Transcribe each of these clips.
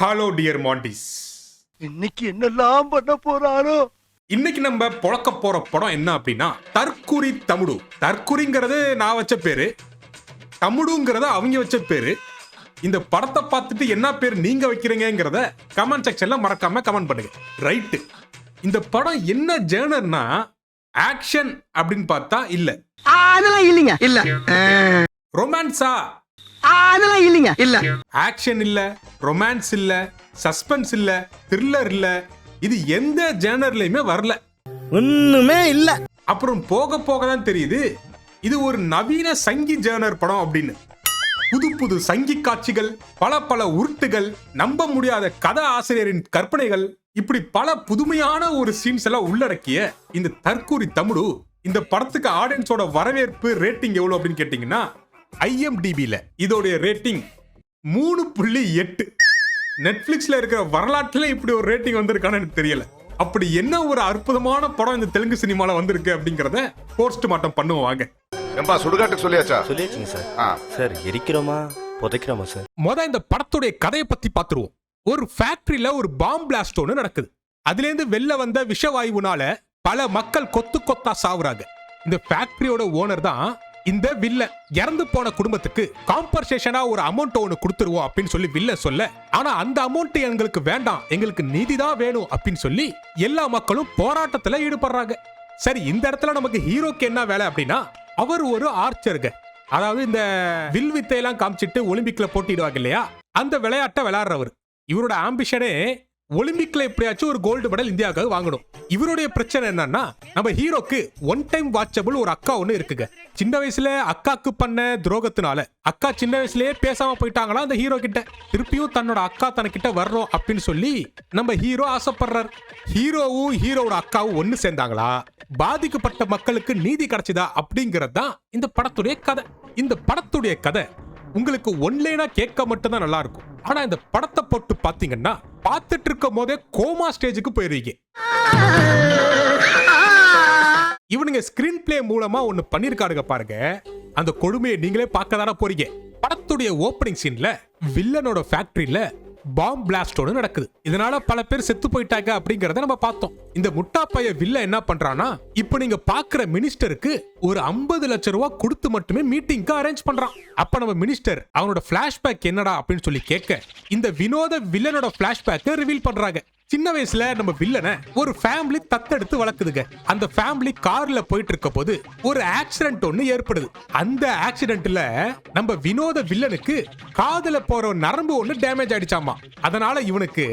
Hello dear mantis. இன்னைக்கு என்னெல்லாம் பண்ண போறாரோ. இன்னைக்கு நம்ம பொழக்க போற படம் என்ன அப்படின்னா தற்குறி தமுடு. தற்குறிங்கிறது நான் வச்ச பேரு, தமுடுங்கிறத அவங்க வச்ச பேரு. இந்த படத்தை பார்த்துட்டு என்ன பேர் நீங்க வைக்கிறீங்கிறத கமெண்ட் செக்ஷன்ல மறக்காம கமெண்ட் பண்ணுங்க. ரைட்டு, இந்த படம் என்ன ஜேர்னர்னா ஆக்ஷன் அப்படின்னு பார்த்தா இல்ல, அதெல்லாம் இல்லைங்க. இல்ல ரொமான்ஸா, அதெல்லாம் இல்லைங்க. இல்ல ஆக்ஷன் இல்ல, ரொமான்ஸ் இல்ல, சஸ்பென்ஸ் இல்ல, த்ரில்லர் இல்ல, இது எந்த ஜேர்னர்லயுமே வரல, ஒண்ணுமே இல்ல. அப்புறம் போக போக தான் தெரியுது இது ஒரு நவீன சங்கி ஜேர்னர் படம் அப்படின்னு. புது புது சங்கி காட்சிகள், பல பல உருட்டுகள், நம்ப முடியாத கதை ஆசிரியரின் கற்பனைகள், இப்படி பல புதுமையான ஒரு சீன்ஸ் எல்லாம் உள்ளடக்கிய இந்த தற்குறி தமுடு. இந்த படத்துக்கு ஆடியன்ஸோட வரவேற்பு ரேட்டிங் எவ்வளவு அப்படின்னு கேட்டீங்கன்னா IMDbல இதோடைய ரேட்டிங் 3.8. நெட்ஃபிளிக்ஸ்ல இருக்கிற வரலாற்றுல இப்படி ஒரு ரேட்டிங் வந்திருக்கான்னு எனக்கு தெரியல. அப்படி என்ன ஒரு அற்புதமான படம் இந்த தெலுங்கு சினிமால வந்திருக்கு அப்படிங்கறத போஸ்ட் மார்ட்டம் பண்ணுவோம் வாங்க. ஏம்பா சுடுகாட்டுக்கு சொல்லியாச்சா? சொல்லியாச்சுங்க சார். சார் எரிக்கிறோமா புதைக்கிறோமா சார்? இந்த படத்துடைய கதையை பத்தி பாத்துருவோம். ஒரு ஃபேக்டரியில ஒரு பாம் பிளாஸ்ட் ஒன்று நடக்குது. அதுல இருந்து வெளில வந்த விஷவாயுனால பல மக்கள் கொத்து கொத்தா சாவுறாங்க. இந்த ஃபேக்டரியோட ஓனர் தான் இந்த வில்ல. இறந்து போன குடும்பத்துக்கு காம்பன்சேஷனா ஒரு அமௌண்ட் ஒன்று கொடுத்துருவோம் அப்படின்னு சொல்லி வில்ல சொல்ல, ஆனா அந்த அமௌண்ட் எங்களுக்கு வேண்டாம், எங்களுக்கு நீதி தான் வேணும் அப்படின்னு சொல்லி எல்லா மக்களும் போராட்டத்துல ஈடுபடுறாங்க. சரி, இந்த இடத்துல நமக்கு ஹீரோக்கு என்ன வேலை அப்படின்னா, அவர் ஒரு ஆர்ச்சருங்க. அதாவது இந்த வில் வித்தையெல்லாம் காமிச்சிட்டு ஒலிம்பிக்ல போட்டிடுவாங்க இல்லையா, அந்த விளையாட்டை விளையாடுறவர். இவரோட ஆம்பிஷனே ஒலிம்பிக்ல எப்படியாச்சும் ஒரு கோல்டு மெடல் இந்தியாவுக்கு வாங்கணும். இவருடைய பிரச்சனை என்னன்னா, நம்ம ஹீரோக்கு ஒன் டைம் வாட்சபிள் ஒரு அக்கா ஒண்ணு இருக்குங்க. சின்ன வயசுல அக்காக்கு பண்ண துரோகத்தினால அக்கா சின்ன வயசுலயே பேசாம போயிட்டாங்களா அந்த ஹீரோ கிட்ட. திருப்பியும் தன்னோட அக்கா தனக்கிட்ட வரணும் அப்படின்னு சொல்லி நம்ம ஹீரோ ஆசைப்படுறாரு. ஹீரோவும் ஹீரோவோட அக்காவும் ஒன்னு சேர்ந்தாங்களா, பாதிக்கப்பட்ட மக்களுக்கு நீதி கிடைச்சதா அப்படிங்கிறது தான் இந்த படத்துடைய கதை. இந்த படத்துடைய கதை உங்களுக்கு ஒன்லைனா கேட்க மட்டும் தான் நல்லா இருக்கும். ஆனா இந்த படத்தை போட்டு பாத்தீங்கன்னா பார்த்துட்டு இருக்கும் போதே கோமா ஸ்டேஜுக்கு போயிருவீங்க. இவனுங்க ஸ்கிரீன் பிளே மூலமா ஒன்னு பண்ணிருக்காருங்க பாருங்க. அந்த கொடுமையை நீங்களே பார்க்க தானே போறீங்க. படத்துடைய ஓப்பனிங் சீன்ல வில்லனோட ஃபேக்டரியில பாம் பிளாஸ்ட் ஒன்று நடக்குது. இதனால பல பேர் செத்து போயிட்டாங்க அப்படிங்கறத நம்ம பார்த்தோம். இந்த முட்டாப்பைய வில்ல என்ன பண்றானா, இப்போ நீங்க பாக்குற மினிஸ்டருக்கு ஒரு 50 லட்சம் ரூபாய் கொடுத்து மட்டுமே மீட்டிங்க்கு அரேஞ்ச் பண்றான். அப்ப நம்ம மினிஸ்டர் அவனோட பிளாஷ்பேக் என்னடா அப்படின்னு சொல்லி கேட்க, இந்த வினோத வில்லனோட பிளாஷ்பேக் ரிவீல் பண்றாங்க. சின்ன வயசுல நம்ம வில்லனை ஒரு ஃபேமிலி தத்தெடுத்து வளர்க்குதுங்க. அந்த ஃபேமிலி கார்ல போயிட்டு இருக்க போது ஒரு ஆக்சிடென்ட் ஒண்ணு ஏற்படுது. அந்த ஆக்சிடென்ட்ல நம்ம வினோத வில்லனுக்கு காதுல போற நரம்பு ஒண்ணு டேமேஜ் ஆயிடுச்சாமா. அதனால இவனுக்கு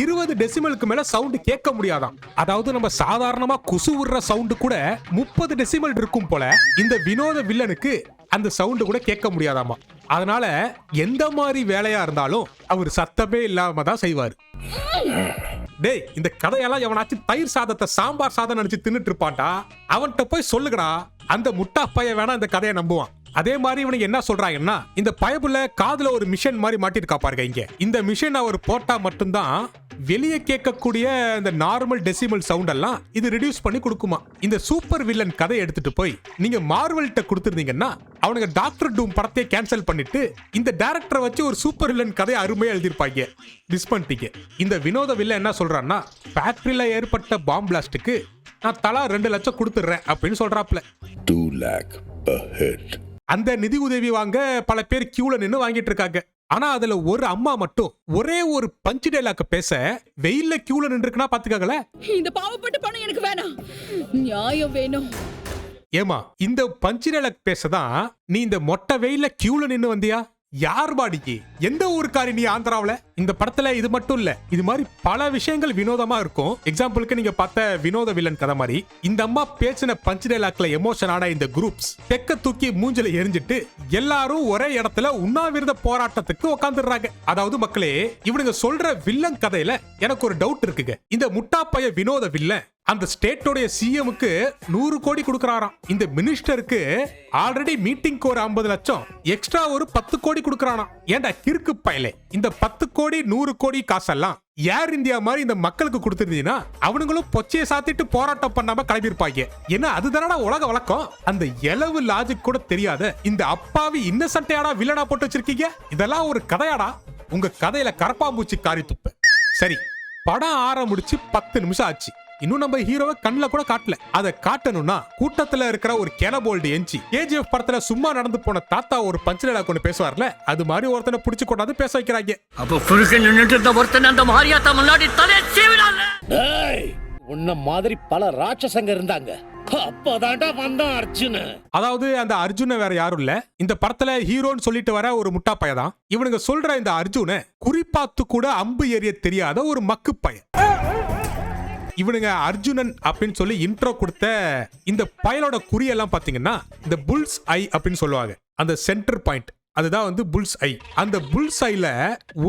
20 டெசிமலுக்கு மேல சவுண்ட் கேட்க முடியாதாம். அதாவது நம்ம சாதாரணமா குசு விடுற சவுண்ட் கூட 30 டெசிமல் இருக்கும் போல இந்த வினோத வில்லனுக்கு அந்த சவுண்ட் கூட கேட்க முடியாதாமா. அதனால எந்த மாதிரி வேலையா இருந்தாலும் அவர் சத்தமே இல்லாம தான் செய்வார். டேய், இந்த கதையெல்லாம் எவனாச்சும் தயிர் சாதத்தை சாம்பார் சாதம் நினைச்சு தின்னுட்டு இருப்பான்டா. அவன்கிட்ட போய் சொல்லுங்கடா, அந்த முட்டா பையன் வேணா இந்த கதையை நம்புவான். அதே மாதிரி இவனுக்கு என்ன சொல்றாங்கன்னா, இந்த பயபுல காதுல ஒரு மிஷின் மாதிரி மாட்டிருக்கா பாருங்க. இங்க இந்த மிஷின் அவர் போட்டா மட்டும்தான் வெளியே கேட்கக்கூடிய இந்த நார்மல் டெசிமல் சவுண்ட் எல்லாம் இது ரிடியூஸ் பண்ணி கொடுக்குமா. இந்த சூப்பர் வில்லன் கதையை எடுத்துட்டு போய் நீங்க மார்வெல்ட்ட கொடுத்துருந்தீங்கன்னா அவனுங்க டாக்டர் டூம் படத்தையே கேன்சல் பண்ணிட்டு இந்த டைரக்டரை வச்சு ஒரு சூப்பர் வில்லன் கதையை அருமையா எழுதிருப்பாங்க. மிஸ் பண்ணிட்டீங்க. இந்த வினோத வில்லன் என்ன சொல்றான்னா, ஃபேக்டரியில ஏற்பட்ட பாம் பிளாஸ்டுக்கு நான் தலா 2 லட்சம் கொடுத்துடுறேன் அப்படின்னு சொல்றாப்ல. 2 lakh per head. அந்த நிதி உதவி வாங்க பல பேர் கியூல நின்னு வாங்கிட்டு இருக்காங்க. ஆனா அதுல ஒரு அம்மா மட்டும் ஒரே ஒரு பஞ்ச் டைலாக் பேச வெயில்ல கியூல நின்றுக்குன்னா பாத்துக்காங்களே. இந்த பாவப்பட்ட பணம் எனக்கு வேணாம், நியாயம் வேணும். ஏமா, இந்த பஞ்ச் டைலாக் பேசதான் நீ இந்த மொட்டை வெயில்ல கியூல நின்னு வந்தியா? யார் பாடிக்கு எந்த ஊருக்காரி நீ ஆந்திராவுல? இந்த படத்துல இது மட்டும் இல்ல, இது மாதிரி பல விஷயங்கள் வினோதமா இருக்கும். எக்ஸாம்பிளுக்கு நீங்க பார்த்த வினோத வில்லன் கதை மாதிரி இந்த அம்மா பேசின பஞ்ச் டைலாக்ல எமோஷனான இந்த குரூப்ஸ் தெக்க தூக்கி மூஞ்சில எரிஞ்சிட்டு எல்லாரும் ஒரே இடத்துல உண்ணாவிரத போராட்டத்துக்கு உட்காந்துடுறாங்க. அதாவது மக்களே, இவனுங்க சொல்ற வில்லன் கதையில எனக்கு ஒரு டவுட் இருக்குங்க. இந்த முட்டாப்பைய வினோத வில்லன் அந்த ஸ்டேட்டோட சிஎம்க்கு 100 கோடி கொடுக்கறாராம். இந்த மினிஸ்டருக்கு ஆல்ரெடி மீட்டிங்க்கு ஒரு 50 லட்சம் எக்ஸ்ட்ரா ஒரு 10 கோடி கொடுக்கறானாம். ஏண்டா கிறுக்கு பயலே, இந்த 10 கோடி 100 கோடி காசெல்லாம் ஏர் இந்தியா மாதிரி இந்த மக்களுக்கு கொடுத்திருந்தீங்கன்னா அவனுங்களும் பொச்சையை சாத்திட்டு போராட்டம் பண்ணாம கிளம்பிருப்பாங்க. ஏன்னா அதுதானடா உலக வழக்கம். அந்த எலவு லாஜிக் கூட தெரியாத இந்த அப்பாவி இன்னசென்ட்டையாடா வில்லனா போட்டு வச்சிருக்கீங்க. இதெல்லாம் ஒரு கதையாடா? உங்க கதையில கரப்பாம்பூச்சி காரி துப்ப. சரி, படம் ஆரம்பிச்சு 10 நிமிஷம் ஆச்சு. இன்னும் நம்ம ஹீரோவை கண்ணுல கூட காட்டல. அதை காட்டணும்னா கூட்டத்துல இருக்கிற ஒரு கெனபோல்டு எஞ்சி KGF படத்துல சும்மா நடந்து போன தாத்தா ஒரு பஞ்சில கொண்டு பேசுவார்ல, அது மாதிரி ஒருத்தனை புடிச்சு கொண்டாந்து பேச வைக்கிறாங்க. அப்ப புருஷன் நின்னுட்டு இருந்த ஒருத்தன் அந்த மாரியாத்தா முன்னாடி தலையை சீவினால. உன்ன மாதிரி பல ராட்சசங்க இருந்தாங்க. அப்பதான்டா வந்தான் அர்ஜுன். அதாவது அந்த அர்ஜுன வேற யாரும் இல்ல, இந்த படத்துல ஹீரோன்னு சொல்லிட்டு வர ஒரு முட்டா பையதான். இவனுங்க சொல்ற இந்த அர்ஜுன குறிப்பாத்து கூட அம்பு எறிய தெரியாத ஒரு மக்கு பையன். இவனுங்க அர்ஜுனன் அப்படின்னு சொல்லி இன்ட்ரோ கொடுத்த இந்த பயலோட குறியெல்லாம் பாத்தீங்கன்னா இந்த புல்ஸ் ஐ அப்படின்னு சொல்லுவாங்க. அந்த சென்டர் பாயிண்ட் அதுதான் வந்து புல்ஸ் ஐ. அந்த புல்ஸ் ஐல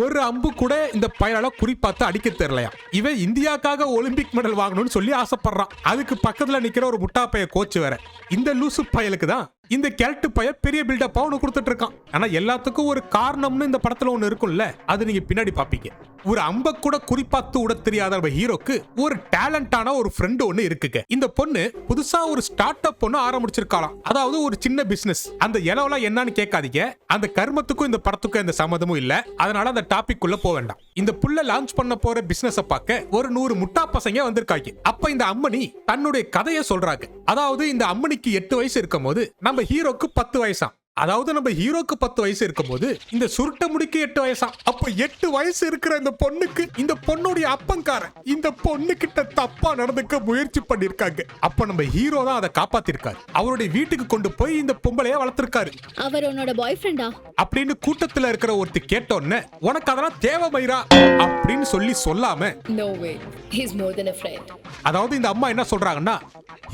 ஒரு அம்பு கூட இந்த பயலால குறிப்பாத்து அடிக்க தெரியலையா. இவன் இந்தியாக்காக ஒலிம்பிக் மெடல் வாங்கணும்னு சொல்லி ஆசைப்படுறான். அதுக்கு பக்கத்துல நிக்கிற ஒரு முட்டா பைய கோச் வேற. இந்த லூசு பயலுக்கு தான் இந்த கேரக்டர் பைய பெரிய பில்டப்பா ஒண்ணு கொடுத்துட்டு இருக்கான். ஆனா எல்லாத்துக்கும் ஒரு காரணம்னு இந்த படத்துல ஒண்ணு இருக்கும்ல, அது நீங்க பின்னாடி பாப்பீங்க. ஒரு அம்ப கூட குறிப்பாத்து விட தெரியாத நம்ம ஹீரோக்கு ஒரு டேலண்டான ஒரு ஃப்ரெண்ட் ஒண்ணு இருக்குங்க. இந்த பொண்ணு புதுசா ஒரு ஸ்டார்ட் அப் ஒண்ணு ஆரம்பிச்சிருக்காளாம். அதாவது ஒரு சின்ன பிசினஸ். அந்த இலவெல்லாம் என்னன்னு கேட்காதீங்க. அந்த கர்மத்துக்கும் இந்த படத்துக்கும் எந்த சம்மதமும் இல்ல. அதனால அந்த டாபிக் குள்ள போக வேண்டாம். இந்த புள்ள லான்ச் பண்ண போற பிசினஸ் பார்க்க ஒரு 100 முட்டா பசங்க வந்திருக்காங்க. அப்ப இந்த அம்மணி தன்னுடைய கதையை சொல்றாங்க. அதாவது இந்த அம்மனிக்கு 8 வயசு இருக்கும் போது நம்ம ஹீரோக்கு 10 வயசா. அதாவது நம்ம ஹீரோக்கு 10 வயசு இருக்கும் போது இந்த சுருட்ட முடிக்கு 8 வயசா. அப்ப 8 வயசு இருக்கிற இந்த பொண்ணுக்கு இந்த பொண்ணுடைய அப்பங்காரன் இந்த பொண்ணு கிட்ட தப்பா நடந்துக்க முயற்சி பண்ணிருக்காங்க. அப்ப நம்ம ஹீரோ தான் அதை காப்பாத்திருக்காரு. அவருடைய வீட்டுக்கு கொண்டு போய் இந்த பொம்பளைய வளர்த்திருக்காரு. அவர் உன்னோட பாய் ஃப்ரெண்டா அப்படின்னு கூட்டத்துல இருக்கிற ஒருத்தி கேட்டோன்னு உனக்கு அதெல்லாம் தேவை மயிரா அப்படின்னு சொல்லாம no way he is more than a friend. அதாவது இந்த அம்மா என்ன சொல்றாங்கன்னா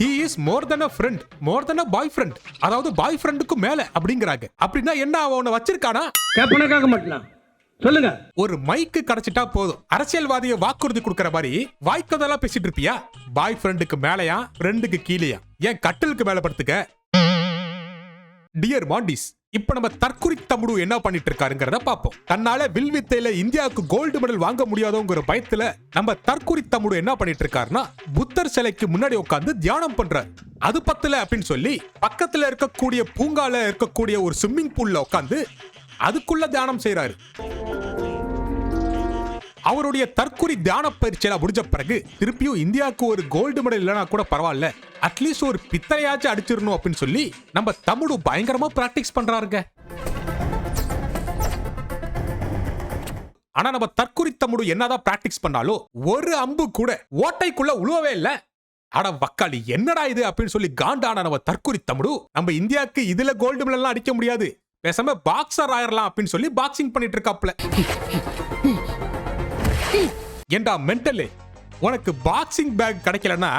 he is more than a friend, more than a boyfriend. அதாவது பாய் ஃப்ரெண்டுக்கு மேல அப்படிங்கறாங்க. அப்படின்னா என்ன அவனை வச்சிருக்கானா? கேப்பனக்காக மாட்டலாம். சொல்லுங்க. ஒரு மைக்கு கிடைச்சிட்டா போதும், அரசியல்வாதியை வாக்குறுதி கொடுக்கற மாதிரி வாய்க்கதெல்லாம் பேசிட்டு இருப்பியா? பாய் ஃப்ரெண்டுக்கு மேலயா, ஃப்ரெண்டுக்கு கீழயா, ஏன் கட்டிலுக்கு மேல படுத்துக்க? டியர் மாண்டிஸ், இப்ப நம்ம தற்குறி தமுடு என்ன பண்ணிட்டு இருக்காருங்கிறத பாப்போம். தன்னால வில்வித்தையில இந்தியாவுக்கு கோல்டு மெடல் வாங்க முடியாதோங்கிற பயத்துல நம்ம தற்குறி தமுடு என்ன பண்ணிட்டு இருக்காருன்னா புத்தர் சிலைக்கு முன்னாடி உட்கார்ந்து தியானம் பண்றாரு. அது பத்தல அப்படின்னு சொல்லி பக்கத்துல இருக்கக்கூடிய பூங்கால இருக்கக்கூடிய ஒரு ஸ்விம்மிங் பூல்ல உட்கார்ந்து அதுக்குள்ள தியானம் செய்யறாரு. அவருடைய தற்குறி தியான பயிற்சியில முடிஞ்ச பிறகு திருப்பியும் இந்தியாவுக்கு ஒரு கோல்டு மெடல் இல்லைனா கூட பரவாயில்ல, அட்லீஸ்ட் ஒரு பித்தளையாச்சும் அடிச்சிடணும் அப்படின்னு சொல்லி நம்ம தமுடு பயங்கரமா பிராக்டிஸ் பண்றாருங்க. ஆனா நம்ம தற்குறி தமுடு என்னதான் பிராக்டிஸ் பண்ணாலும் ஒரு அம்பு கூட ஓட்டைக்குள்ள உழுவவே இல்ல. அட வக்காளி என்னடா இது அப்படின்னு சொல்லி காண்டான நம்ம தற்குறி தமுடு நம்ம இந்தியாவுக்கு இதுல கோல்டு மெடல் எல்லாம் அடிக்க முடியாது, பேசாம பாக்ஸர் ஆயிரலாம் அப்படின்னு சொல்லி பாக்ஸிங் பண்ணிட்டு இருக்காப்ல. ஏண்டா மென்டலே, உனக்கு பாக்ஸிங் பேக் கிடைக்கலன்னா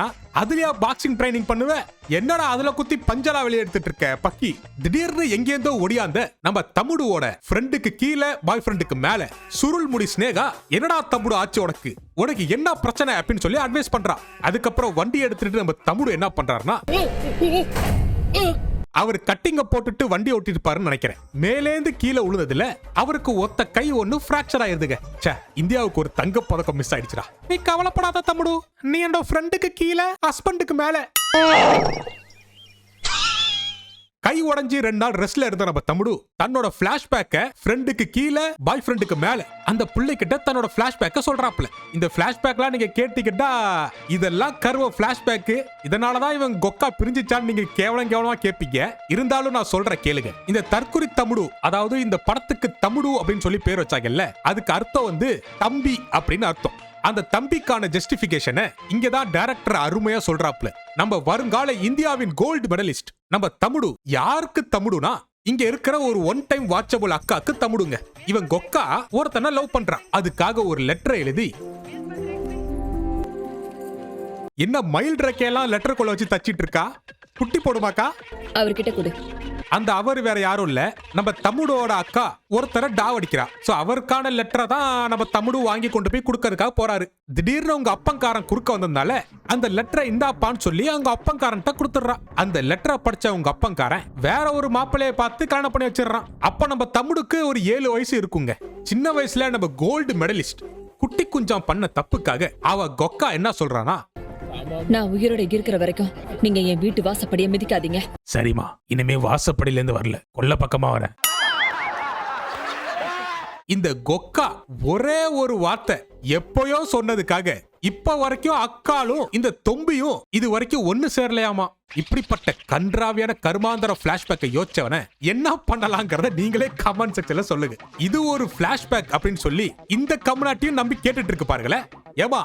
அதுலயா பாக்ஸிங் ட்ரைனிங் பண்ணுவ? என்னடா அதுல குத்தி பஞ்சலா வெளியே எடுத்துட்டு இருக்க பக்கி? திடீர்னு எங்கேந்தோ ஒடியாந்த நம்ம தமுடுவோட ஃப்ரெண்டுக்கு கீழே பாய் ஃப்ரெண்டுக்கு மேல சுருள் முடி ஸ்னேகா என்னடா தமுடு ஆச்சு உனக்கு, உனக்கு என்ன பிரச்சனை அப்படின்னு சொல்லி அட்வைஸ் பண்றா. அதுக்கப்புறம் வண்டி எடுத்துட்டு நம்ம தமுடு என்ன பண்றாருன்னா அவர் கட்டிங்க போட்டுட்டு வண்டி ஓட்டிட்டு இருப்பாருன்னு நினைக்கிறேன். மேலேந்து கீழே உழுந்ததுல அவருக்கு ஒத்த கை ஒண்ணு பிராக்சர் ஆயிருதுங்க. இந்தியாவுக்கு ஒரு தங்க பதக்கம் மிஸ் ஆயிடுச்சுடா. நீ கவலைப்படாத தமுடு, நீ என்னோட ஃப்ரெண்டுக்கு கீழே ஹஸ்பண்டுக்கு மேல. கை உடைஞ்சி 2 நாள் ரெஸ்ட்ல இருந்த நம்ம தமுடு தன்னோட பிளாஷ்பேக்க ஃப்ரெண்டுக்கு கீழே பாய் ஃப்ரெண்டுக்கு மேல அந்த பிள்ளை கிட்ட தன்னோட பிளாஷ்பேக்க சொல்றாப்ல. இந்த பிளாஷ்பேக்லாம் நீங்க கேட்டீங்கன்னா இதெல்லாம் கர்வ பிளாஷ்பேக், இதனாலதான் இவன் கொக்கா பிரிஞ்சிச்சான்னு நீங்க கேவலமா கேட்பீங்க. இருந்தாலும் நான் சொல்ற கேளுங்க. இந்த தற்குறி தமுடு, அதாவது இந்த படத்துக்கு தமுடு அப்படின்னு சொல்லி பேர் வச்சாங்கல்ல, அதுக்கு அர்த்தம் வந்து தம்பி அப்படின்னு அர்த்தம். அந்த தம்பிக்கான ஜஸ்டிபிகேஷனை இங்கதான் டைரக்டர் அருமையா சொல்றாப்ல. நம்ம வருங்கால இந்தியாவின் கோல்டு மெடலிஸ்ட் நம்ம தமுடு. யாருக்கு தமுடுனா இங்க இருக்கிற ஒரு ஒன் டைம் வாட்சபிள் அக்காக்கு தமுடுங்க. இவன் கொக்கா ஒருத்தனை லவ் பண்றான். அதுக்காக ஒரு லெட்டரை எழுதி, என்ன மயில் ரெக்கையெல்லாம் லெட்டர் கொள்ள வச்சு தச்சிட்டு இருக்கா, குட்டி போடுமாக்கா? அவர்கிட்ட கொடு. அந்த அவர் வேற யாரும் இல்ல, நம்ம தமுடோட அக்கா ஒருத்தர டாவடிக்கிறா. சோ அவருக்கான லெட்டரை தான் நம்ம தமுடு வாங்கி கொண்டு போய் கொடுக்கறதுக்காக போறாரு. திடீர்னு உங்க அப்பங்காரன் குறுக்க வந்ததுனால அந்த லெட்டரை இந்தாப்பான்னு சொல்லி அவங்க அப்பங்காரன்ட்ட கொடுத்துடுறா. அந்த லெட்டரை படிச்ச உங்க அப்பங்காரன் வேற ஒரு மாப்பிள்ளைய பார்த்து கல்யாணம் பண்ணி வச்சிடறான். அப்ப நம்ம தமுடுக்கு ஒரு 7 வயசு இருக்குங்க. சின்ன வயசுல நம்ம கோல்டு மெடலிஸ்ட் குட்டி குஞ்சம் பண்ண தப்புக்காக அவ கொக்கா என்ன சொல்றானா, நான் உயிரோட இருக்கிற வரைக்கும் நீங்க என் வீட்டு வாசப்படியை மிதிக்காதீங்க. சரிமா, இனிமே வாசப்படியில இருந்து வரல, கொல்ல பக்கமா வரேன். இந்த கொக்கா ஒரே ஒரு வார்த்தை எப்பயோ சொன்னதுக்காக இப்ப வரைக்கும் அக்காலும் இந்த தொம்பியும் இது வரைக்கும் ஒண்ணு சேரலையாமா. இப்படிப்பட்ட கன்றாவியான கர்மாந்தர பிளாஷ்பேக்கை யோசிச்சவன என்ன பண்ணலாங்கிறத நீங்களே கமெண்ட் செக்ஷன்ல சொல்லுங்க. இது ஒரு பிளாஷ்பேக் அப்படின்னு சொல்லி இந்த கம்யூனிட்டியும் நம்பி கேட்டுட்டு இருக்கு பாருங்களேன். ஏமா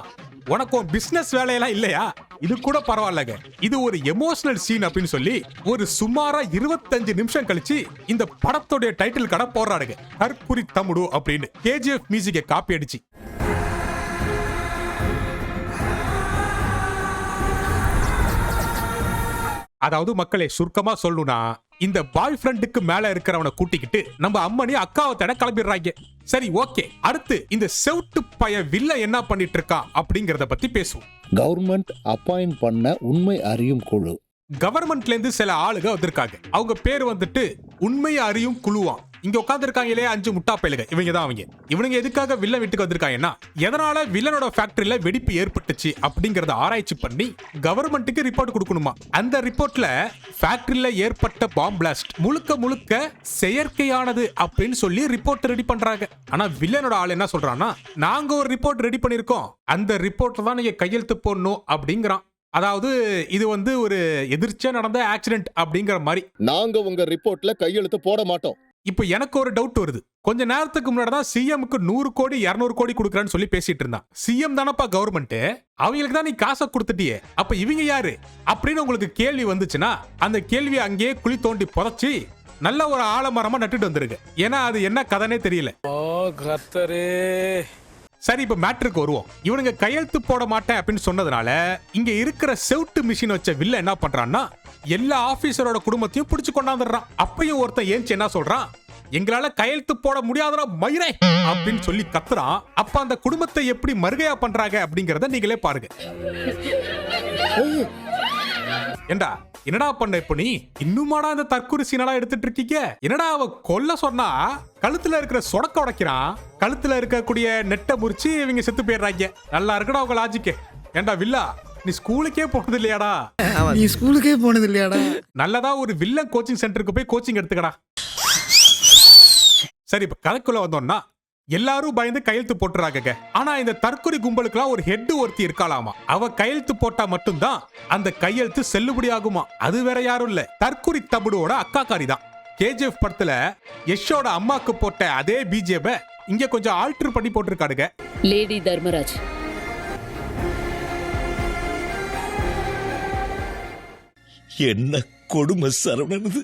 உனக்கும் பிசினஸ் வேலையெல்லாம் இல்லையா? இது கூட பரவாயில்லங்க. இது ஒரு எமோஷனல் சீன் அப்படின்னு சொல்லி ஒரு சுமாரா 25 நிமிஷம் கழிச்சு இந்த படத்துடைய டைட்டில் கடை போடுறாருங்க, தற்குறி தமுடு அப்படின்னு. KGF மியூசிக்கை காப்பி அடிச்சு. அதாவது மக்களே சுருக்கமா சொல்லணும்னா இந்த பாய் ஃப்ரெண்டுக்கு மேல இருக்கிறவனை கூட்டிக்கிட்டு நம்ம அம்மனி அக்காவை தேட கிளம்பிடுறாங்க. சரி ஓகே, அடுத்து இந்த செவுட்டு பய வில்ல என்ன பண்ணிட்டு இருக்கா அப்படிங்கறத பத்தி பேசுவோம். கவர்மெண்ட் அப்பாயிண்ட் பண்ண உண்மை அறியும் குழு. கவர்மெண்ட்ல இருந்து சில ஆளுங்க வந்திருக்காங்க. அவங்க பேர் வந்துட்டு உண்மை அறியும் குழுவாம். இங்க உட்கார்ந்துருக்காங்களே 5 முட்டா பயலுங்க, இவங்க தான் அவங்க. இவனுங்க எதுக்காக வில்லன் வீட்டுக்கு வந்திருக்காங்கன்னா எதனால வில்லனோட ஃபேக்டரியில வெடிப்பு ஏற்பட்டுச்சு அப்படிங்கறத ஆராய்ச்சி பண்ணி கவர்மெண்ட்டுக்கு ரிப்போர்ட் கொடுக்கணுமா. அந்த ரிப்போர்ட்ல ஃபேக்டரியில ஏற்பட்ட பாம் பிளாஸ்ட் முழுக்க முழுக்க செயற்கையானது அப்படின்னு சொல்லி ரிப்போர்ட் ரெடி பண்றாங்க. ஆனா வில்லனோட ஆள் என்ன சொல்றான்னா, நாங்க ஒரு ரிப்போர்ட் ரெடி பண்ணிருக்கோம், அந்த ரிப்போர்ட்ல தான் நீங்க கையெழுத்து போடணும் அப்படிங்கிறான். அதாவது இது வந்து ஒரு எதிர்ச்சியா நடந்த ஆக்சிடென்ட் அப்படிங்கிற மாதிரி. நாங்க உங்க ரிப்போர்ட்ல கையெழுத்து போட மாட்டோம். இப்போ எனக்கு ஒரு டவுட் வருது. கொஞ்ச நேரத்துக்கு முன்னாடி தான் சிஎம்க்கு 100 கோடி 200 கோடி கொடுக்குறேன்னு சொல்லி பேசிட்டு இருந்தான். சிஎம் தானப்பா கவர்மெண்ட், அவங்களுக்கு தான் நீ காசை கொடுத்துட்டியே, அப்ப இவங்க யாரு அப்படின்னு உங்களுக்கு கேள்வி வந்துச்சுன்னா அந்த கேள்வியை அங்கேயே குழி தோண்டி புதைச்சி நல்ல ஒரு ஆலமரமா நட்டுட்டு வந்துருங்க. ஏன்னா அது என்ன கதைனே தெரியல. சரி, இப்ப மேட்ருக்கு வருவோம். இவனுங்க கையெழுத்து போட மாட்டேன் அப்படின்னு சொன்னதுனால இங்க இருக்கிற செவுட்டு மிஷின் வச்ச வில்ல என்ன பண்றான்னா எல்லா ஆபீசரோட குடும்பத்தையும் பிடிச்சு கொண்டாந்துடுறான். அப்பயும் ஒருத்தன் ஏஞ்சி என்ன சொல்றான், எங்களால கையெழுத்து போட முடியாதடா மயிரே அப்படின்னு சொல்லி கத்துறான். அப்ப அந்த குடும்பத்தை எப்படி மறுகையா பண்றாங்க அப்படிங்கறத நீங்களே பாருங்க. ஏண்டா என்னடா பண்ண இப்ப நீ? இன்னுமாடா இந்த தற்கொலை சீனெல்லாம் எடுத்துட்டு இருக்கீங்க? என்னடா அவ கொல்ல சொன்னா கழுத்துல இருக்கிற சொடக்க உடைக்கிறான், கழுத்துல இருக்கக்கூடிய நெட்டை முறிச்சு இவங்க செத்து போயிடுறாங்க. நல்லா இருக்கடா உங்க லாஜிக்கு. ஏண்டா வில்லா, நீ ஸ்கூலுக்கே போனது இல்லையாடா? நீ ஸ்கூலுக்கே போனது இல்லையாடா? நல்லதா ஒரு வில்லன் கோச்சிங் சென்டருக்கு போய் கோச்சிங் எடுத்துக்கடா. சரி, இப்ப கதைக்குள்ள வந்தோம்னா எல்லாரும் பயந்து கையெழுத்து போட்டுறாங்க. ஆனா இந்த தற்கொலை கும்பலுக்குலாம் ஒரு ஹெட் ஒருத்தி இருக்காளாமா. அவ கையெழுத்து போட்டா மட்டும்தான் அந்த கையெழுத்து செல்லுபடி ஆகுமா. அது வேற யாரும் இல்ல, தற்கொலை தமுடுவோட அக்காக்காரி தான். KGF படத்துல யஷோட அம்மாக்கு போட்ட அதே பிஜேப இங்க கொஞ்சம் ஆல்டர் பண்ணி போட்டிருக்காடுங்க. லேடி தர்மராஜ். என்ன கொடுமை சரவணனது.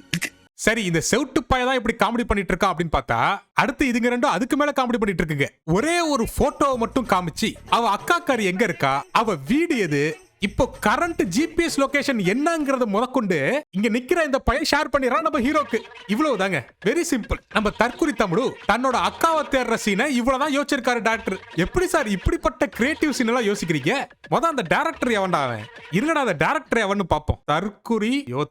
சரி, இந்த செவுட்டு பையதான் இப்படி காமெடி பண்ணிட்டு இருக்கான் அப்படின்னு பார்த்தா அடுத்து இதுங்க ரெண்டும் அதுக்கு மேல காமெடி பண்ணிட்டு இருக்குங்க. ஒரே ஒரு போட்டோவை மட்டும் காமிச்சு அவ அக்காக்காரி எங்க இருக்கா, அவ வீடு எது, இப்போ கரண்ட் ஜிபிஎஸ் லொகேஷன் என்னங்கறத முதற்கொண்டு இங்க நிக்கிற இந்த பையன் ஷேர் பண்ணிடுறான் நம்ம ஹீரோக்கு. இவ்வளவுதாங்க, வெரி சிம்பிள். நம்ம தற்குறி தமுடு தன்னோட அக்காவை தேடுற சீனை இவ்வளவுதான் யோசிச்சிருக்காரு டைரக்டர். எப்படி சார் இப்படிப்பட்ட கிரியேட்டிவ் சீன் எல்லாம் யோசிக்கிறீங்க? அந்த டைரக்டர் எவன்டா அவன்? இருங்கடா, அந்த டைரக்டர் எவன்னு பாப்போம்.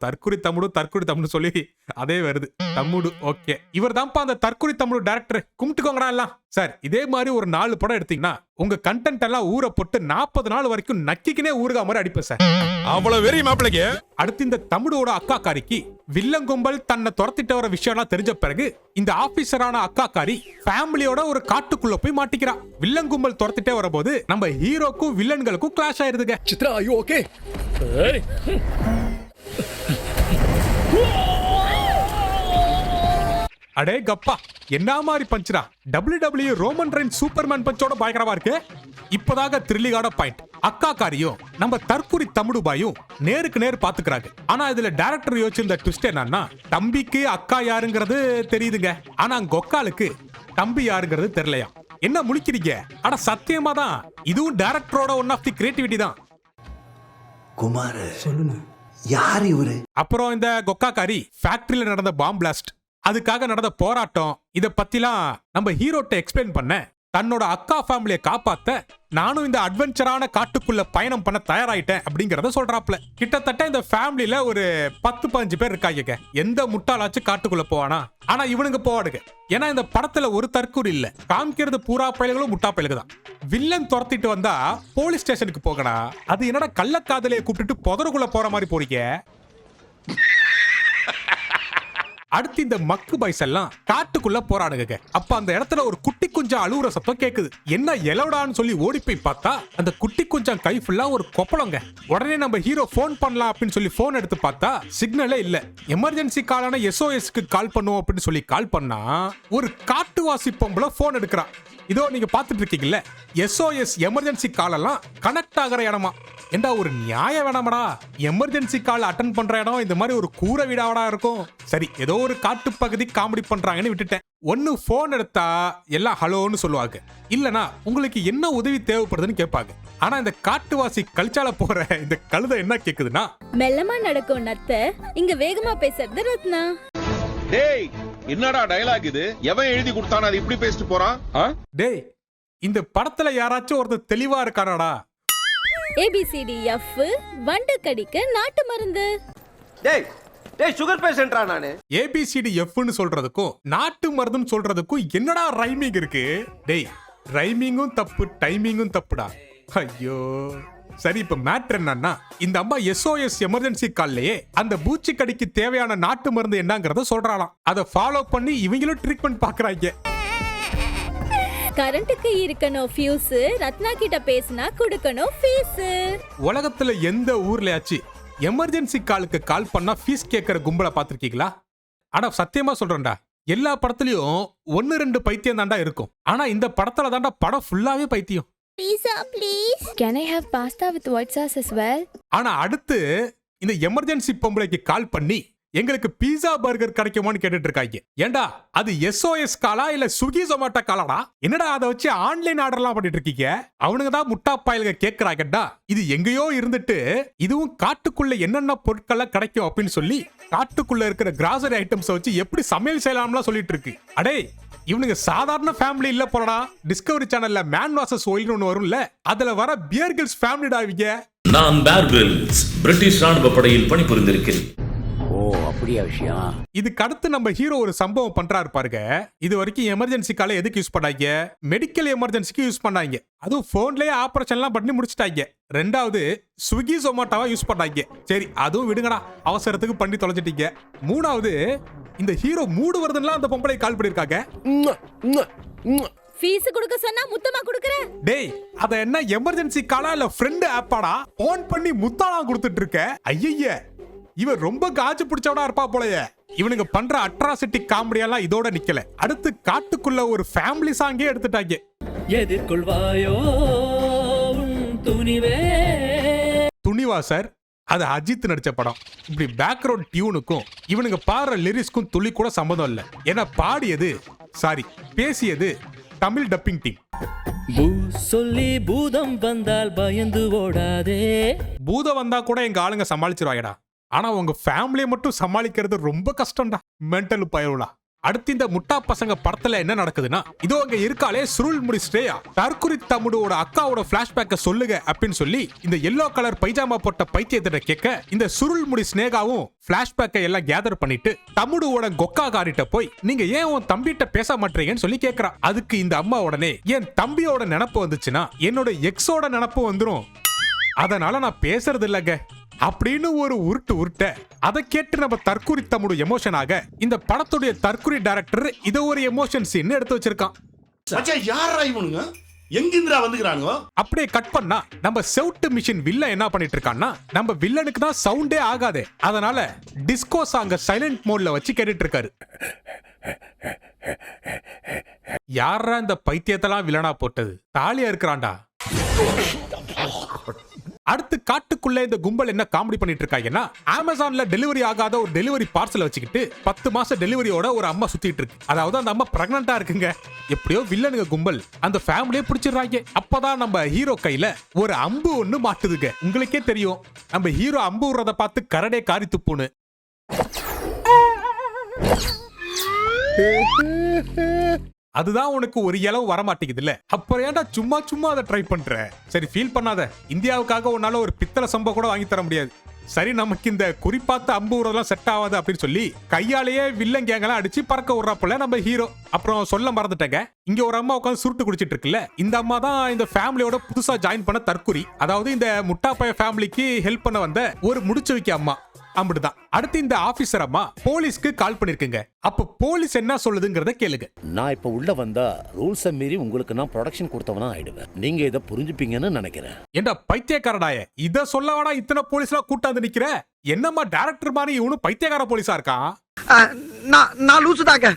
தற்குறி தமுடு சொல்லி அதே வருது தமுடு. ஓகே, இவர் தான்ப்பா அந்த தற்குறி தமுடு டைரக்டர். கும்பிட்டுக்கோங்கடா எல்லாம். சார், இதே மாதிரி ஒரு 4 படம் எடுத்தீங்கன்னா உங்க கண்டென்ட் எல்லாம் ஊற போட்டு 40 நாள் வரைக்கும் நக்கிக்கினே ஊறுகா மாதிரி அடிப்பேன் சார். அவ்வளவு வெறி மாப்பிளைக்கு. அடுத்து இந்த தமுடோட அக்காக்காரிக்கு வில்லங்கும்பல் தன்னை துரத்திட்டு வர விஷயம்லாம் தெரிஞ்ச பிறகு இந்த ஆபீசரான அக்காக்காரி ஃபேமிலியோட ஒரு காட்டுக்குள்ள போய் மாட்டிக்கிறா. வில்லங்கும்பல் துரத்திட்டே வரும்போது நம்ம ஹீரோக்கும் வில்லன்களுக்கும் கிளாஷ் ஆயிருதுங்க. சித்ரா, ஐயோ ஓகே. அடே கப்பா, என்ன மாதிரி பஞ்சுடா. WWE ரோமன் ரெயின் சூப்பர்மேன் பஞ்சோட பயங்கரமா இருக்கு. இப்போதாக த்ரில்லிங்கான பாயிண்ட். அக்காக்காரியும் நம்ம தற்குறி தமுடு பாயும் நேருக்கு நேர் பாத்துக்கிறாங்க. ஆனா இதுல டைரக்டர் யோசிச்சிருந்த ட்விஸ்ட் என்னன்னா, தம்பிக்கு அக்கா யாருங்கிறது தெரியுதுங்க, ஆனா கொக்காலுக்கு தம்பி யாருங்கிறது தெரியலையா. என்ன முழிக்கிறீங்க? ஆனா சத்தியமா தான் இதுவும் டைரக்டரோட ஒன் ஆஃப் தி கிரியேட்டிவிட்டி தான். குமார் சொல்லுங்க, யார் இவரு? அப்புறம் இந்த கொக்காக்காரி ஃபேக்டரியில நடந்த பாம் பிளாஸ்ட், அதுக்காக நடந்த போராட்டம், இத பத்திலாம் நம்ம ஹீரோட்ட எக்ஸ்பிளைன் பண்ண தன்னோட அக்கா ஃபேமிலியை காப்பாத்த நானும் இந்த அட்வென்ச்சரான காட்டுக்குள்ள பயணம் பண்ண தயாராயிட்டேன் அப்படிங்கறத சொல்றாப்ல. கிட்டத்தட்ட இந்த ஃபேமிலியில ஒரு 10-15 பேர் இருக்காங்க. எந்த முட்டாளாச்சும் காட்டுக்குள்ள போவானா? ஆனா இவனுங்க போவாடுங்க. ஏன்னா இந்த படத்துல ஒரு தற்கூறு இல்ல, காமிக்கிறது பூரா பயல்களும் முட்டா பயலுக்கு தான். வில்லன் துரத்திட்டு வந்தா போலீஸ் ஸ்டேஷனுக்கு போகடா, அது என்னடா கள்ளக்காதலையை கூப்பிட்டுட்டு புதருக்குள்ள போற மாதிரி போறீங்க. அடுத்து இந்த மக்கு பாய்ஸ் எல்லாம் காட்டுக்குள்ள போறானுங்க. அப்ப அந்த இடத்துல ஒரு குட்டி குஞ்சம் அழுவுற சத்தம் கேக்குது. என்ன எலவுடான்னு சொல்லி ஓடி போய் பார்த்தா அந்த குட்டி குஞ்சம் கை ஃபுல்லா ஒரு கொப்பளங்க. உடனே நம்ம ஹீரோ போன் பண்ணலாம் அப்படின்னு சொல்லி போன் எடுத்து பார்த்தா சிக்னலே இல்ல. எமர்ஜென்சி காலான SOSக்கு கால் பண்ணுவோம் அப்படின்னு சொல்லி கால் பண்ணா ஒரு காட்டுவாசி பொம்பளை போன் எடுக்கிறான். இதோ நீங்க பாத்துட்டு இருக்கீங்கல்ல, SOS எமர்ஜென்சி கால் எல்லாம் கனெக்ட் ஆகிற இடமா. ஏண்டா ஒரு நியாயம் வேணாமடா, எமர்ஜென்சி கால் அட்டன் பண்ற இடம் இந்த மாதிரி ஒரு கூரை வீடாவடா இருக்கும். சரி ஏதோ ஒரு காட்டு பகுதி காமெடி பண்றாங்கன்னு விட்டுட்டேன். ஒன்னு போன் எடுத்தா எல்லாம் ஹலோன்னு சொல்லுவாங்க, இல்லனா உங்களுக்கு என்ன உதவி தேவைப்படுதுன்னு கேட்பாங்க. ஆனா இந்த காட்டுவாசி கல்ச்சால போற இந்த கழுதை என்ன கேக்குதுன்னா, மெல்லமா நடக்கும் நத்த, இங்க வேகமா பேசுறது ரத்னா. டேய் என்னடா டயலாக் இது? எவன் எழுதி கொடுத்தானே அது இப்படி பேசிட்டு போறான்? டேய் இந்த படத்துல யாராச்சும் ஒருத்தர் தெளிவா இருக்கானடா? ABCDF வண்டு கடிக்கு நாட்டு மருந்து. டேய் டேய் சுகர் பேஷண்டா நானு. ABCDFன்னு சொல்றதுக்கும் நாட்டு மருந்துன்னு சொல்றதுக்கும் என்னடா ரைமிங் இருக்கு? டேய் ரைமிங்கும் தப்பு, டைமிங்கும் தப்புடா. ஐயோ சரி, இப்ப மேட்டர் என்னன்னா, இந்த அம்மா SOS எமர்ஜென்சி கால்லயே அந்த பூச்சி கடிக்கு தேவையான நாட்டு மருந்து என்னங்கறத சொல்றாளாம். அதை ஃபாலோ பண்ணி இவங்களும் ட்ரீட்மெண்ட் பாக்குறாங்க. கரண்ட்டுக்கு இருக்கணும் ஃபியூஸ், ரத்னா கிட்ட பேசினா கொடுக்கணும் ஃபீஸ். உலகத்துல எந்த ஊர்லயாச்சு எமர்ஜென்சி காலுக்கு கால் பண்ணா ஃபீஸ் கேட்கற கும்பலை பாத்திருக்கீங்களா? ஆனா சத்தியமா சொல்றேன்டா, எல்லா படத்துலயும் 1-2 பைத்தியம் தாண்டா இருக்கும். ஆனா இந்த படத்துல தாண்டா படம் ஃபுல்லாவே பைத்தியம். Pizza please. Can I have pasta with white sauce as well? ஆனா அடுத்து இந்த எமர்ஜென்சி பொம்பளைக்கு கால் பண்ணி எங்களுக்கு பீஸா பர்கர் கிடைக்குமான்னு கேட்டுட்டு இருக்காங்க. ஏண்டா அது SOS காலா இல்ல ஸ்விக்கி ஜொமேட்டோ காலாடா? என்னடா அதை வச்சு ஆன்லைன் ஆர்டர்லாம் பண்ணிட்டு இருக்கீங்க? அவனுங்க தான் முட்டா பாயல்க கேக்குறாங்கடா. இது எங்கேயோ இருந்துட்டு இதுவும் காட்டுக்குள்ள என்னென்ன பொருட்கள் கிடைக்கும் அப்படின்னு சொல்லி காட்டுக்குள்ள இருக்கிற கிராசரி ஐட்டம்ஸ் வச்சு எப்படி சமையல் செய்யலாம்லாம் சொல்லிட்டு இருக்கு. அடே இவனுங்க சாதாரண ஃபேமிலி இல்ல போறடா. டிஸ்கவரி சேனல்ல மேன் வாசஸ் ஒயில்னு ஒன்னு வரும்ல, அதுல வர பியர் கிரில்ஸ் ஃபேமிலிடா இவங்க. நான் பேர் கிரில்ஸ், பிரிட்டிஷ் ராணுவ படையில் பணிபுரிந்திருக்கிறேன். ஓ அப்படியா விஷயம்? இதுக்கு அடுத்து நம்ம ஹீரோ ஒரு சம்பவம் பண்றாரு பாருங்க. இது வரைக்கும் எமர்ஜென்சி காலை எதுக்கு யூஸ் பண்ணாங்க? மெடிக்கல் எமர்ஜென்சிக்கு யூஸ் பண்ணாங்க. அதுவும் போன்லயே ஆபரேஷன் எல்லாம் பண்ணி முடிச்சிட்டாங்க. ரெண்டாவது ஸ்விக்கி ஜொமேட்டோவா யூஸ் பண்ணாங்க. சரி அதுவும் விடுங்கடா, அவசரத்துக்கு பண்ணி தொலைச்சிட்டீங்க. மூணாவது இந்த ஹீரோ மூடு வருதுன்னா அந்த பொம்பளை கால் பண்ணிருக்காங்க. ஃபீஸ் கொடுக்க சொன்னா முத்தமா கொடுக்கற? டேய் அத என்ன எமர்ஜென்சி காலா இல்ல ஃப்ரெண்ட் ஆப்பாடா? போன் பண்ணி முத்தாளா கொடுத்துட்டு இருக்க? ஐயய்ய இவன் ரொம்ப காஜு பிடிச்சவனா இருப்பா போலயே. இவனுங்க பண்ற அட்ராசிட்டி காமெடியெல்லாம் இதோட நிக்கல. அடுத்து காட்டுக்குள்ள ஒரு ஃபேமிலி சாங்கே எடுத்துட்டாங்க. எதிர்கொள்வாயோ துணிவே. துணிவா சார்? அது அஜித் நடிச்ச படம். இப்படி பேக்ரவுண்ட் டியூனுக்கும் இவனுங்க பாடுற லிரிக்ஸ்க்கும் துளி கூட சம்மதம் இல்ல. ஏன்னா பாடியது பேசியது தமிழ் டப்பிங் டீம். சொல்லி பூதம் வந்தால் பயந்து ஓடாதே. பூதம் வந்தா கூட எங்க ஆளுங்க சமாளிச்சிருவாங்கடா. ஆனா உங்க ஃபேமிலியை மட்டும் சமாளிக்கிறது ரொம்ப கஷ்டம்டா. மென்டல் பயவுடா. அடுத்து இந்த முட்டா பசங்க படத்துல என்ன நடக்குதுன்னா, இதோ அங்க இருக்காளே சுருள் முடி ஸ்ரேயா, தற்குறி தமுடோட அக்காவோட பிளாஷ்பேக்க சொல்லுங்க அப்படின்னு சொல்லி இந்த எல்லோ கலர் பைஜாமா போட்ட பைத்தியத்திட்ட கேட்க, இந்த சுருள் முடி ஸ்னேகாவும் பிளாஷ்பேக்கை எல்லாம் கேதர் பண்ணிட்டு தமுடோட கொக்கா காரிட்ட போய் நீங்க ஏன் உன் தம்பிட்ட பேச மாட்டீங்கன்னு சொல்லி கேக்குறா. அதுக்கு இந்த அம்மா உடனே என் தம்பியோட நினப்பு வந்துச்சுன்னா என்னோட எக்ஸோட நினப்பு வந்துரும், அதனால நான் பேசுறது இல்லங்க அப்படின்னு ஒரு உருட்ட. அதை கேட்டு நம்ம தற்குறி தம்முடைய எமோஷனாக இந்த படத்துடைய தற்குறி டைரக்டர் இத ஒரு எமோஷன் சீன் எடுத்து வச்சிருக்கான். அப்படியே கட் பண்ணா நம்ம செவுட்டு மிஷின் வில்லன் என்ன பண்ணிட்டு இருக்கான்னா, நம்ம வில்லனுக்கு தான் சவுண்டே ஆகாதே, அதனால டிஸ்கோ சாங்க சைலண்ட் மோட்ல வச்சு கேட்டுட்டு இருக்காரு. யாரா இந்த பைத்தியத்தெல்லாம் வில்லனா போட்டது? தாலியா இருக்கிறான்டா. அடுத்து காட்டுக்குள்ள இந்த கும்பல் என்ன காமெடி பண்ணிட்டு இருக்காங்கன்னா, அமேசான்ல டெலிவரி ஆகாத ஒரு டெலிவரி பார்சல் வச்சுக்கிட்டு 10 மாச டெலிவரியோட ஒரு அம்மா சுத்திட்டு இருக்கு. அதாவது அந்த அம்மா பிரெக்னண்டா இருக்குங்க. எப்படியோ வில்லனுங்க கும்பல் அந்த ஃபேமிலியை பிடிச்சிடுறாங்க. அப்பதான் நம்ம ஹீரோ கையில ஒரு அம்பு ஒண்ணு மாட்டுதுங்க. உங்களுக்கே தெரியும், நம்ம ஹீரோ அம்பு விடுறத பார்த்து கரடே காரி துப்புன்னு. அதுதான் உனக்கு ஒரு இளவு வர மாட்டேங்குது இல்ல, அப்புறம் ஏன்டா சும்மா சும்மா அதை ட்ரை பண்ற? சரி ஃபீல் பண்ணாத, இந்தியாவுக்காக உன்னால ஒரு பித்தளை சம்பா கூட வாங்கி தர முடியாது. சரி நமக்கு இந்த குறிப்பாத்த அம்பு விடுறதெல்லாம் செட் ஆகாது அப்படின்னு சொல்லி கையாலேயே வில்லன் கேங்கெல்லாம் அடிச்சு பறக்க விடுறாப்புல நம்ம ஹீரோ. அப்புறம் சொல்ல மறந்துட்டேங்க, இங்க ஒரு அம்மா உட்காந்து சுருட்டு குடிச்சிட்டு இருக்குல்ல, இந்த அம்மா தான் இந்த ஃபேமிலியோட புதுசா ஜாயின் பண்ண தற்குறி. அதாவது இந்த முட்டாப்பைய ஃபேமிலிக்கு ஹெல்ப் பண்ண வந்த ஒரு முடிச்சு வைக்க அம்மா. அப்படிதான். அடுத்து இந்த ஆபீசர் அம்மா போலீஸ்க்கு கால் பண்ணிருக்குங்க. அப்ப போலீஸ் என்ன சொல்லுதுங்கறத கேளுங்க. நான் இப்ப உள்ள வந்தா ரூல்ஸை மீறி உங்களுக்கு நான் ப்ரொடக்ஷன் கொடுத்தவனா ஆயிடுவேன். நீங்க இதை புரிஞ்சுப்பீங்கன்னு நினைக்கிறேன். ஏண்டா பைத்தியக்காரடாய, இத சொல்லவாடா இத்தனை போலீஸ்லாம் கூட்டாந்து நிக்கிற? என்னம்மா டைரக்டர் மாதிரி இவனும் பைத்தியக்கார போலீஸா இருக்கான்? நான் லூசுதாங்க,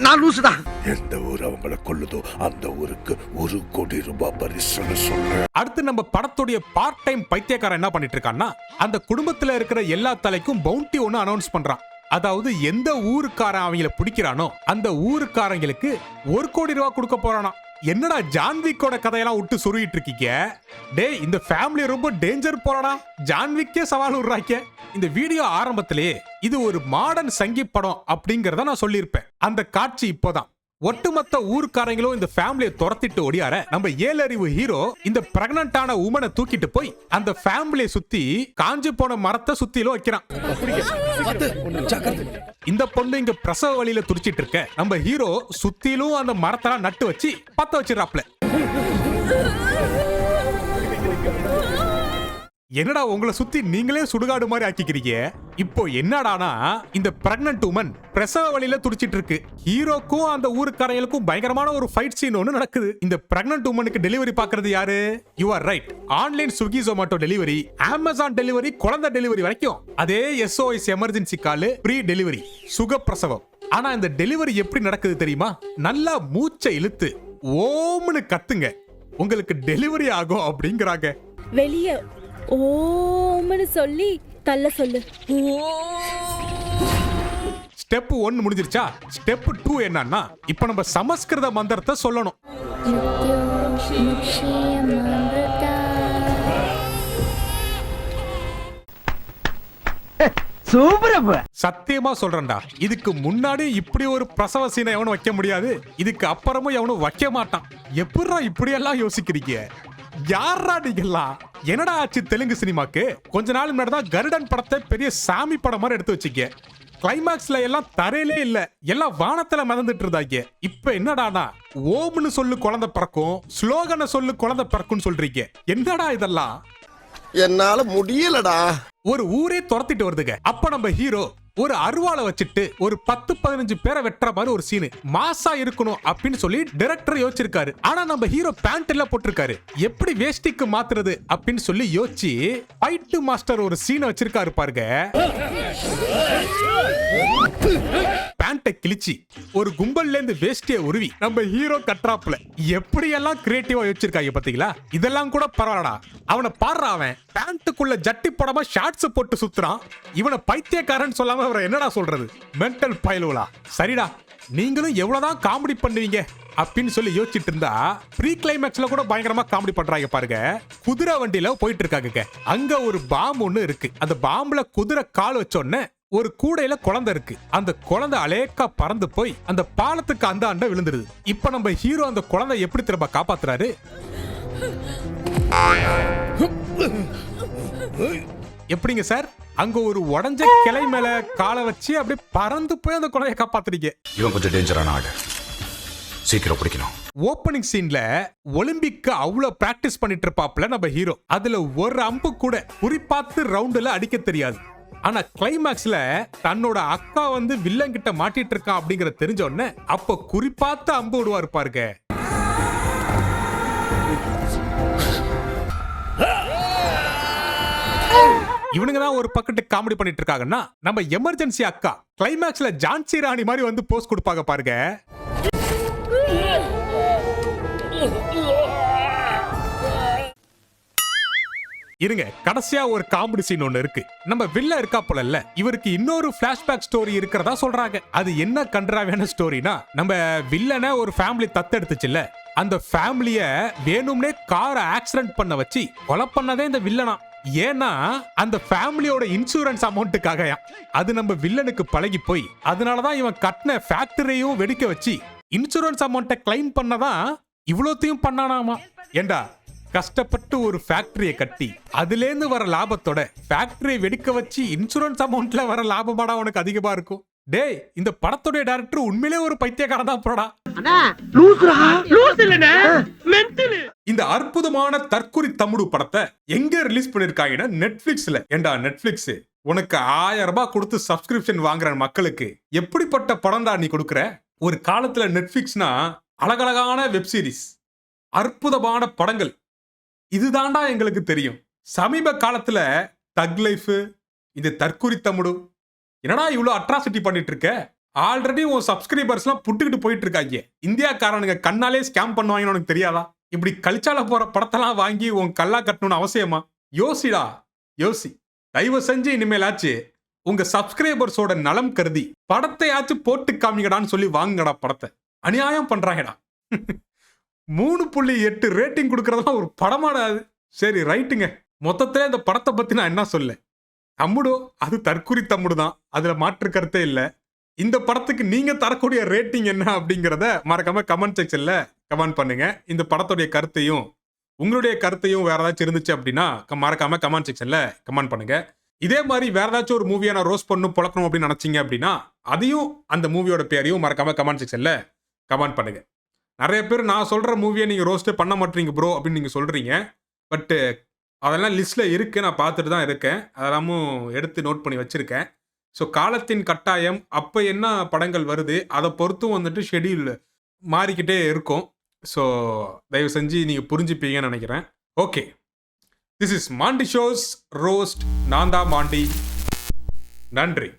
நான் லூசுதான். எந்த ஊர் அவங்கள கொள்ளுதோ அந்த ஊருக்கு 1 கோடி ரூபாய் பரிசுன்னு சொல்றேன். அடுத்து நம்ம படத்துடைய பார்ட் டைம் பைத்தியக்காரன் என்ன பண்ணிட்டு இருக்கான்னா, அந்த குடும்பத்துல இருக்கிற எல்லா தலைக்கும் பவுண்டி ஒன்னு அனௌன்ஸ் பண்றான். அதாவது எந்த ஊருக்காரன் அவங்கள பிடிக்கிறானோ அந்த ஊருக்காரங்களுக்கு 1 கோடி ரூபாய் கொடுக்க போறானா. என்னடா ஜான்விக்கோட கதையெல்லாம் விட்டு சொருகிட்டு இருக்கீங்க? டேய், இந்த ஃபேமிலி ரொம்ப டேஞ்சர் போறாடா. ஜான்விக்கே சவால் விடுறாங்க. இந்த வீடியோ ஆரம்பத்திலேயே இது ஒரு மாடர்ன் சங்கி படம் அப்படிங்கறத நான் சொல்லியிருப்பேன். அந்த காட்சி இப்போதான். ஒட்டுமொத்த ஊர்க்காரங்களும் இந்த ஃபேமிலியை துரத்திட்டு ஓடியார நம்ம ஏழறிவு ஹீரோ இந்த பிரெக்னன்டான உமனை தூக்கிட்டு போய் அந்த ஃபேமிலியை சுத்தி காஞ்சு போன மரத்தை சுத்திலும் வைக்கிறான். இந்த பொண்ணு இங்க பிரசவ வழியில துடிச்சிட்டு இருக்க நம்ம ஹீரோ சுத்திலும் அந்த மரத்தெல்லாம் நட்டு வச்சு பத்த வச்சிடறாப்ல. என்னடா உங்களை சுத்தி நீங்களே சுடுகாடு மாதிரி ஆக்கிக்கிறீங்க? இப்போ என்னடானா, இந்த பிரெக்னன்ட் உமன் பிரசவ வழியில துடிச்சிட்டு இருக்கு. ஹீரோக்கும் அந்த ஊருக்காரங்களுக்கும் பயங்கரமான ஒரு ஃபைட் சீன் ஒன்று நடக்குது. இந்த பிரெக்னன்ட் உமனுக்கு டெலிவரி பாக்குறது யாரு? You are right. Online Swiggy Zomato delivery, Amazon delivery, குழந்தை டெலிவரி வரைக்கும் அதே SOS emergency call, pre delivery, சுகப்பிரசவம். ஆனா இந்த டெலிவரி எப்படி நடக்குது தெரியுமா? நல்லா மூச்சை இழுத்து ஓம்னு கத்துங்க, உங்களுக்கு டெலிவரி ஆகும் அப்படிங்கிறாங்க. வெளிய ஓம்னு சொல்லி தள்ள சொல்லு. ஸ்டெப் 1 முடிஞ்சிருச்சா? ஸ்டெப் 2 என்னன்னா, இப்ப நம்ம சமஸ்கிருத மந்திரத்தை சொல்லணும். சத்தியமா சொல்றேன்டா, இதுக்கு முன்னாடி இப்படி ஒரு பிரசவ சீனை எவனும் வைக்க முடியாது. இதுக்கு அப்புறமும் எவனும் வைக்க மாட்டான். எப்படா இப்படி எல்லாம் யோசிக்கிறீங்க? யாரா நீங்கெல்லாம்? என்னடா ஆச்சு தெலுங்கு சினிமாக்கு? கொஞ்ச நாள் முன்னாடி தான் கருடன் படத்தை பெரிய சாமி படம் மாதிரி எடுத்து வச்சிக்க. கிளைமாக்ஸ்ல எல்லாம் தரையிலே இல்ல, எல்லாம் வானத்துல மிதந்துட்டு இருந்தாங்க. இப்ப என்னடானா, ஓம்னு சொல்லு குழந்தை பிறக்கும், ஸ்லோகனை சொல்லு குழந்தை பிறக்கும்னு சொல்றீங்க. என்னடா இதெல்லாம்? என்னால முடியலடா. ஒரு ஊரே துரத்திட்டு வருதுங்க. அப்ப நம்ம ஹீரோ ஒரு அருவாளை வச்சுட்டு ஒரு 10-15 பேரை வெட்டுற மாதிரி ஒரு சீனு மாசா இருக்கணும் அப்படின்னு சொல்லி டைரக்டர் யோசிச்சிருக்காரு. ஆனா நம்ம ஹீரோ பேண்ட் எல்லாம் போட்டிருக்காரு. எப்படி வேஷ்டிக்கு மாத்துறது அப்படின்னு சொல்லி யோசிச்சு ஃபைட் மாஸ்டர் ஒரு சீனை வச்சிருக்காரு பாருங்க. பேண்ட்டை கிழிச்சி ஒரு கும்பல்ல இருந்து வேஷ்டியை உருவி நம்ம ஹீரோ கட்ராப்ல எப்படி எல்லாம் கிரியேட்டிவா யோசிச்சிருக்காங்க பாத்தீங்களா? இதெல்லாம் கூட பரவாயில்லடா. அவனை பாடுற, அவன் பேண்ட்டுக்குள்ள ஜட்டி போடாம ஷார்ட்ஸ் போட்டு சுத்துறான். இவனை பைத்தியக்காரன் சொல்லாம அவரை என்னடா சொல்றது? மென்டல் பயலுவலா. சரிடா, நீங்களும் எவ்வளவுதான் காமெடி பண்ணுவீங்க அப்படின்னு சொல்லி யோசிச்சுட்டு இருந்தா ப்ரீ கிளைமேக்ஸ்ல கூட பயங்கரமா காமெடி பண்றாங்க பாருங்க. குதிரை வண்டியில போயிட்டு இருக்காங்க. அங்க ஒரு பாம்பு ஒண்ணு இருக்கு. அந்த பாம்புல குதிரை கால் வச்சோடனே ஒரு கூடையில குழந்தை இருக்கு. அந்த குழந்தை அலேக்கா பறந்து போய் அந்த பாலத்துக்கு அந்த அண்டை விழுந்துருது. இப்ப நம்ம ஹீரோ அந்த குழந்தை எப்படி திரும்ப காப்பாத்துறாரு? எப்படிங்க சார்? அங்க ஒரு உடஞ்ச கிளை மேல காலை வச்சு அப்படியே பறந்து போய் அந்த குழந்தைய காப்பாத்துறீங்க. இவன் கொஞ்சம் டேஞ்சரான ஆடு, சீக்கிரம் பிடிக்கணும். ஓப்பனிங் சீன்ல ஒலிம்பிக்கு அவ்வளவு பிராக்டிஸ் பண்ணிட்டு இருப்பாப்ல நம்ம ஹீரோ. அதுல ஒரு அம்பு கூட குறிப்பாத்து ரவுண்டுல அடிக்க தெரியாது. ஆனா கிளைமாக்ஸ்ல தன்னோட அக்கா வந்து வில்லன் கிட்ட மாட்டிட்டு இருக்கான் அப்படிங்கற தெரிஞ்ச உடனே அப்ப குறிப்பாத்து அம்பு விடுவாரு பாருங்க. இவனுங்க தான் ஒரு பக்கத்து காமெடி பண்ணிட்டு இருக்காங்கன்னா, நம்ம எமர்ஜென்சி அக்கா கிளைமாக்ஸ்ல ஜான்சி ராணி மாதிரி வந்து போஸ்ட் கொடுப்பாங்க பாருங்க. இருங்க, கடைசியா ஒரு காமெடி சீன் ஒண்ணு இருக்கு. நம்ம வில்ல இருக்கா போல இல்ல, இவருக்கு இன்னொரு பிளாஷ்பேக் ஸ்டோரி இருக்கிறதா சொல்றாங்க. அது என்ன கண்டராவியான ஸ்டோரினா, நம்ம வில்லனை ஒரு ஃபேமிலி தத்தெடுத்துச்சுல்ல, அந்த ஃபேமிலிய வேணும்னே காரை ஆக்சிடென்ட் பண்ண வச்சு கொலை பண்ணதே இந்த வில்லனா. ஏன்னா அந்த ஃபேமிலியோட இன்சூரன்ஸ் அமௌண்ட்டுக்காக. அது நம்ம வில்லனுக்கு பழகி போய் அதனாலதான் இவன் கட்டின ஃபேக்டரியும் வெடிக்க வச்சு இன்சூரன்ஸ் அமௌண்ட்டை கிளைம் பண்ணதான் இவ்வளோத்தையும் பண்ணானாமா. ஏண்டா, கஷ்டப்பட்டு ஒரு ஃபேக்டரியை கட்டி அதுலேருந்து வர லாபத்தோட ஃபேக்டரியை வெடிக்க வச்சு இன்சூரன்ஸ் அமௌண்ட்ல வர லாபமாடா உனக்கு அதிகமா இருக்கும். டேய், இந்த படத்துடைய டைரக்டர் உண்மையிலே ஒரு பைத்தியக்காரன் தான் போடா. இந்த அற்புதமான தற்குறி தமிழ் படத்தை எங்க ரிலீஸ் பண்ணிருக்காங்கன்னா நெட்ஃபிளிக்ஸ்ல. ஏண்டா நெட்ஃபிளிக்ஸ், உனக்கு 1000 ரூபாய் கொடுத்து சப்ஸ்கிரிப்ஷன் வாங்குற மக்களுக்கு எப்படிப்பட்ட படம் தான் நீ கொடுக்குற? ஒரு காலத்துல நெட்ஃபிளிக்ஸ்னா அழகழகான வெப் சீரிஸ், அற்புதமான படங்கள், இதுதான்டா எங்களுக்கு தெரியும். சமீப காலத்துல தக் லைஃப், இந்த தற்குறி தமிழ், என்னடா இவ்வளவு அட்ராசிட்டி பண்ணிட்டு இருக்க? ஆல்ரெடி உன் சப்ஸ்கிரைபர்ஸ்லாம் புட்டுக்கிட்டு போயிட்டு இருக்காங்க. இந்தியாக்காரனுங்க கண்ணாலே ஸ்கேம் பண்ணுவாங்கன்னு உனக்கு தெரியாதா? இப்படி கழிச்சால போற படத்தெல்லாம் வாங்கி உன் கல்லா கட்டணும்னு அவசியமா? யோசிடா, யோசி. தயவு செஞ்சு இனிமேலாச்சு உங்க சப்ஸ்கிரைபர்ஸோட நலம் கருதி படத்தையாச்சும் போட்டு காமிங்கடான்னு சொல்லி வாங்குங்கடா படத்தை. அநியாயம் பண்றாங்கடா. 3.8 ரேட்டிங் கொடுக்கறதெல்லாம் ஒரு படமாடாது. சரி ரைட்டுங்க, மொத்தத்துல இந்த படத்தை பத்தி நான் என்ன சொல்ல, தம்முடோ அது தற்குறி தம்முடு தான், அதுல மாற்று கருத்தே இல்லை. இந்த படத்துக்கு நீங்க தரக்கூடிய ரேட்டிங் என்ன அப்படிங்கிறத மறக்காம கமெண்ட் செக்ஷன்ல கமெண்ட் பண்ணுங்க. இந்த படத்துடைய கருத்தையும் உங்களுடைய கருத்தையும் வேற ஏதாச்சும் இருந்துச்சு அப்படின்னா மறக்காம கமெண்ட் செக்ஷன்ல கமெண்ட் பண்ணுங்க. இதே மாதிரி வேற ஏதாச்சும் ஒரு மூவியை நான் ரோஸ்ட் பண்ணணும் பொழக்கணும் அப்படின்னு நினைச்சீங்க அப்படின்னா அதையும் அந்த மூவியோட பேரையும் மறக்காம கமெண்ட் செக்ஷன்ல கமெண்ட் பண்ணுங்க. நிறைய பேர் நான் சொல்ற மூவியை நீங்க ரோஸ்டே பண்ண மாட்டீங்க ப்ரோ அப்படின்னு நீங்க சொல்றீங்க. பட் அதெல்லாம் லிஸ்ட்ல இருக்கு, நான் பார்த்துட்டு தான் இருக்கேன். அதெல்லாமும் எடுத்து நோட் பண்ணி வச்சிருக்கேன். ஸோ காலத்தின் கட்டாயம் அப்போ என்ன படங்கள் வருது அதை பொறுத்தும் வந்துட்டு ஷெடியூல் மாறிக்கிட்டே இருக்கும். ஸோ தயவு செஞ்சு நீங்கள் புரிஞ்சுப்பீங்கன்னு நினைக்கிறேன். Okay, this is Mandy shows roast. நான் தான் மாண்டி. நன்றி.